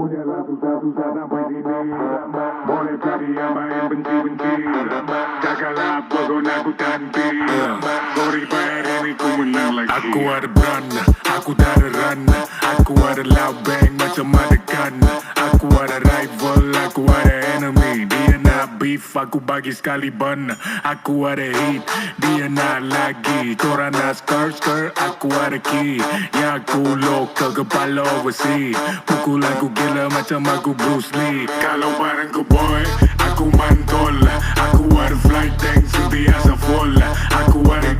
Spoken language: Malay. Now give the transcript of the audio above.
Punyalah susah-susah sampai sini. Boleh cari yang main benci-benci. Jagalah pogon aku tanti. Sorry bayar ini ku menang lagi. Aku ada brand, aku tak ada run. Aku ada loud bang macam ada gun. Aku ada rival, aku ada enemy. Dia nak beef, aku bagi sekali bun. Aku ada heat, dia nak lagi. Korang nak skirt, aku ada key. Yang aku local, kepala overseas. Pukul aku gila macam aku Bruce Lee. Kalau bareng ku boy, aku mantul. Aku ada flight tank, sentiasa full. Aku ada